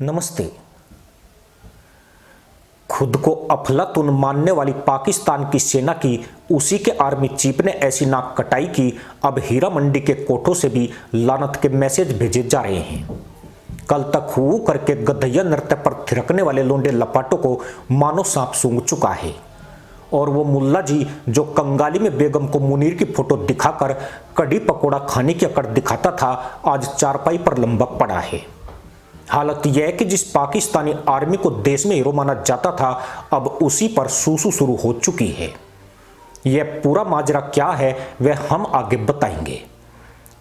नमस्ते। खुद को अफलातुन मानने वाली पाकिस्तान की सेना की उसी के आर्मी चीफ ने ऐसी नाक कटाई कि अब हीरा मंडी के कोठों से भी लानत के मैसेज भेजे जा रहे हैं। कल तक हू करके गधैया नृत्य पर थिरकने वाले लोंडे लपाटों को मानो सांप सूंघ चुका है और वो मुल्ला जी जो कंगाली में बेगम को मुनीर की फोटो दिखाकर कड़ी पकोड़ा खाने की अकड़ दिखाता था, आज चारपाई पर लंबक पड़ा है। हालत यह है कि जिस पाकिस्तानी आर्मी को देश में हीरो माना जाता था, अब उसी पर सूसू शुरू हो चुकी है। यह पूरा माजरा क्या है वह हम आगे बताएंगे,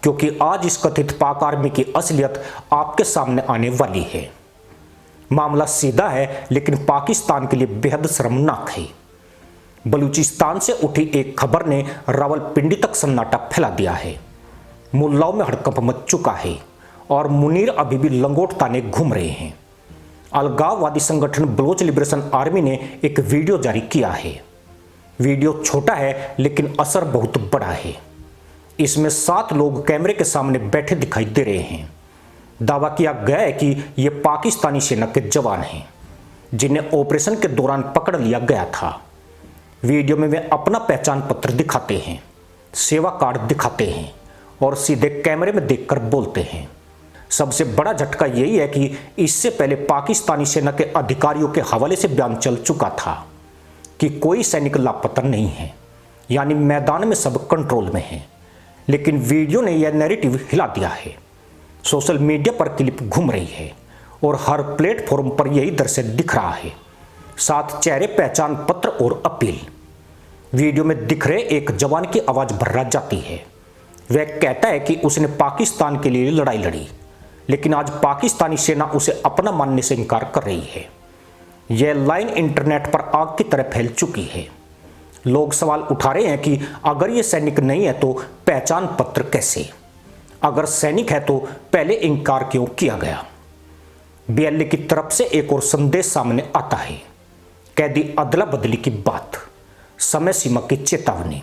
क्योंकि आज इस कथित पाक आर्मी की असलियत आपके सामने आने वाली है। मामला सीधा है लेकिन पाकिस्तान के लिए बेहद शर्मनाक है। बलूचिस्तान से उठी एक खबर ने रावलपिंडी तक सन्नाटा फैला दिया है। मुल्लाओं में हड़कंप मच चुका है और मुनीर अभी भी लंगोट ताने घूम रहे हैं। अलगाववादी संगठन बलोच लिबरेशन आर्मी ने एक वीडियो जारी किया है। वीडियो छोटा है लेकिन असर बहुत बड़ा है। इसमें 7 लोग कैमरे के सामने बैठे दिखाई दे रहे हैं। दावा किया गया है कि ये पाकिस्तानी सेना के जवान हैं जिन्हें ऑपरेशन के दौरान पकड़ लिया गया था। वीडियो में वे अपना पहचान पत्र दिखाते हैं, सेवा कार्ड दिखाते हैं और सीधे कैमरे में देखकर बोलते हैं। सबसे बड़ा झटका यही है कि इससे पहले पाकिस्तानी सेना के अधिकारियों के हवाले से बयान चल चुका था कि कोई सैनिक लापता नहीं है, यानी मैदान में सब कंट्रोल में है। लेकिन वीडियो ने यह नैरेटिव हिला दिया है। सोशल मीडिया पर क्लिप घूम रही है और हर प्लेटफॉर्म पर यही दृश्य दिख रहा है, साथ चेहरे, पहचान पत्र और अपील। वीडियो में दिख रहे एक जवान की आवाज भर्रा जाती है। वह कहता है कि उसने पाकिस्तान के लिए लड़ाई लड़ी, लेकिन आज पाकिस्तानी सेना उसे अपना मानने से इनकार कर रही है। यह लाइन इंटरनेट पर आग की तरह फैल चुकी है। लोग सवाल उठा रहे हैं कि अगर ये सैनिक नहीं है तो पहचान पत्र कैसे? अगर सैनिक है तो पहले इनकार क्यों किया गया? BLA की तरफ से एक और संदेश सामने आता है। कैदी अदला बदली की बात, समय सीमा की चेतावनी।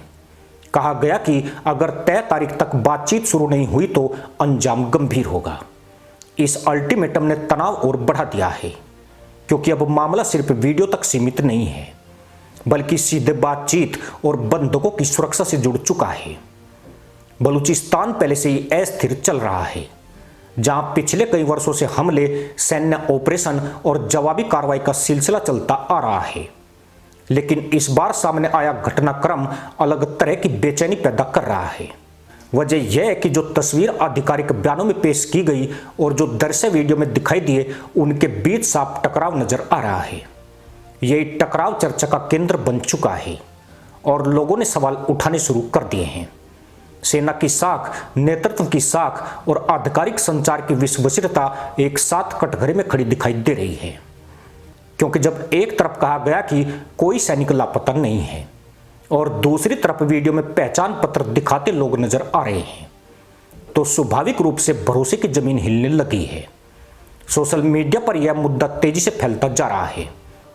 कहा गया कि अगर तय तारीख तक बातचीत शुरू नहीं हुई तो अंजाम गंभीर होगा। इस अल्टीमेटम ने तनाव और बढ़ा दिया है, क्योंकि अब मामला सिर्फ वीडियो तक सीमित नहीं है, बल्कि सीधे बातचीत और बंधकों की सुरक्षा से जुड़ चुका है। बलूचिस्तान पहले से ही अस्थिर चल रहा है, जहां पिछले कई वर्षों से हमले, सैन्य ऑपरेशन और जवाबी कार्रवाई का सिलसिला चलता आ रहा है। लेकिन इस बार सामने आया घटनाक्रम अलग तरह की बेचैनी पैदा कर रहा है। वजह यह है कि जो तस्वीर आधिकारिक बयानों में पेश की गई और जो दृश्य वीडियो में दिखाई दिए, उनके बीच साफ टकराव नजर आ रहा है। यही टकराव चर्चा का केंद्र बन चुका है और लोगों ने सवाल उठाने शुरू कर दिए हैं। सेना की साख, नेतृत्व की साख और आधिकारिक संचार की विश्वसनीयता एक साथ कटघरे में खड़ी दिखाई दे रही है, क्योंकि जब एक तरफ कहा गया कि कोई सैनिक लापता नहीं है और दूसरी तरफ वीडियो में पहचान पत्र दिखाते लोग नजर आ रहे हैं, तो स्वाभाविक रूप से भरोसे की जमीन हिलने लगी है। सोशल मीडिया पर यह मुद्दा तेजी से फैलता जा रहा है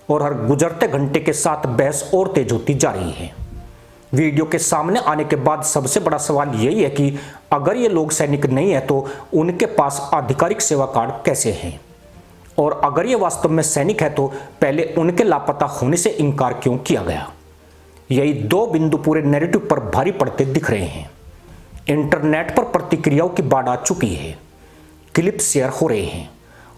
और हर गुजरते घंटे के साथ बहस और तेज होती जा रही है। वीडियो के सामने आने के बाद सबसे बड़ा सवाल यही है कि अगर ये लोग सैनिक नहीं है तो उनके पास आधिकारिक सेवा कार्ड कैसे हैं, और अगर ये वास्तव में सैनिक है तो पहले उनके लापता होने से इनकार क्यों किया गया? यही 2 बिंदु पूरे नैरेटिव पर भारी पड़ते दिख रहे हैं। इंटरनेट पर प्रतिक्रियाओं की बाढ़ आ चुकी है, क्लिप शेयर हो रहे हैं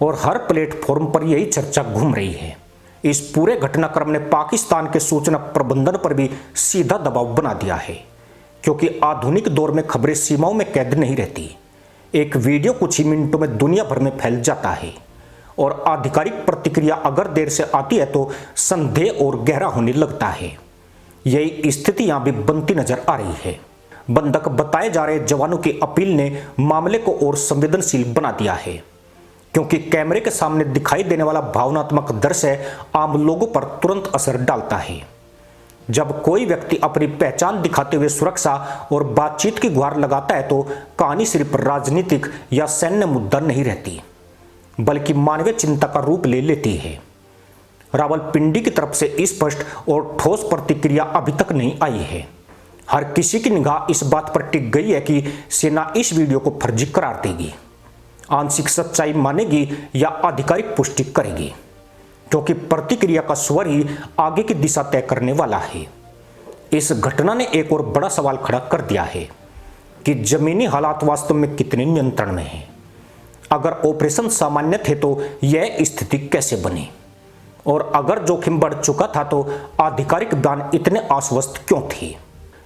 और हर प्लेटफॉर्म पर यही चर्चा घूम रही है। इस पूरे घटनाक्रम ने पाकिस्तान के सूचना प्रबंधन पर भी सीधा दबाव बना दिया है, क्योंकि आधुनिक दौर में खबरें सीमाओं में कैद नहीं रहती। एक वीडियो कुछ ही मिनटों में दुनिया भर में फैल जाता है और आधिकारिक प्रतिक्रिया अगर देर से आती है तो संदेह और गहरा होने लगता है। यही स्थिति यहां भी बनती नजर आ रही है। बंधक बताए जा रहे जवानों की अपील ने मामले को और संवेदनशील बना दिया है, क्योंकि कैमरे के सामने दिखाई देने वाला भावनात्मक दृश्य आम लोगों पर तुरंत असर डालता है। जब कोई व्यक्ति अपनी पहचान दिखाते हुए सुरक्षा और बातचीत की गुहार लगाता है तो कहानी सिर्फ राजनीतिक या सैन्य मुद्दा नहीं रहती, बल्कि मानवीय चिंता का रूप ले लेती है। रावलपिंडी की तरफ से स्पष्ट और ठोस प्रतिक्रिया अभी तक नहीं आई है। हर किसी की निगाह इस बात पर टिक गई है कि सेना इस वीडियो को फर्जी करार देगी। आंशिक सच्चाई मानेगी या आधिकारिक पुष्टि करेगी, क्योंकि प्रतिक्रिया का स्वर ही आगे की दिशा तय करने वाला है। इस घटना ने एक और बड़ा सवाल खड़ा कर दिया है कि जमीनी हालात वास्तव में कितने नियंत्रण में हैं। अगर ऑपरेशन सामान्य थे तो यह स्थिति कैसे बनी, और अगर जोखिम बढ़ चुका था तो आधिकारिक बयान इतने आश्वस्त क्यों थे।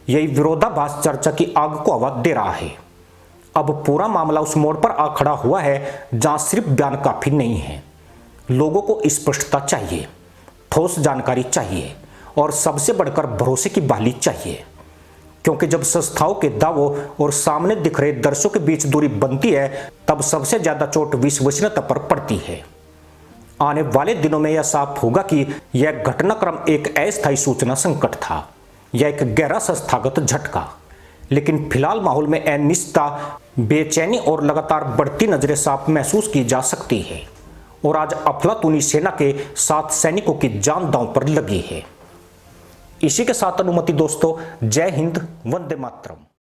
यही विरोधाभास चर्चा की आग को हवा दे रहा है। अब पूरा मामला उस मोड़ पर आ खड़ा हुआ है जहां सिर्फ बयान काफी नहीं है। लोगों को स्पष्टता चाहिए, ठोस जानकारी चाहिए और सबसे बढ़कर भरोसे की बहाली चाहिए, क्योंकि जब संस्थाओं के दावों और सामने दिख रहे दर्शकों के बीच दूरी बनती है तब सबसे ज्यादा चोट विश्वसनीयता पर पड़ती है। आने वाले दिनों में यह साफ होगा कि यह घटनाक्रम एक अस्थायी सूचना संकट था या एक गहरा संस्थागत झटका, लेकिन फिलहाल माहौल में अनिश्चितता, बेचैनी और लगातार बढ़ती नजरें साफ महसूस की जा सकती है। और आज अफलातूनी सेना के 7 सैनिकों की जान दांव पर लगी है। इसी के साथ अनुमति दोस्तों, जय हिंद, वंदे मातरम।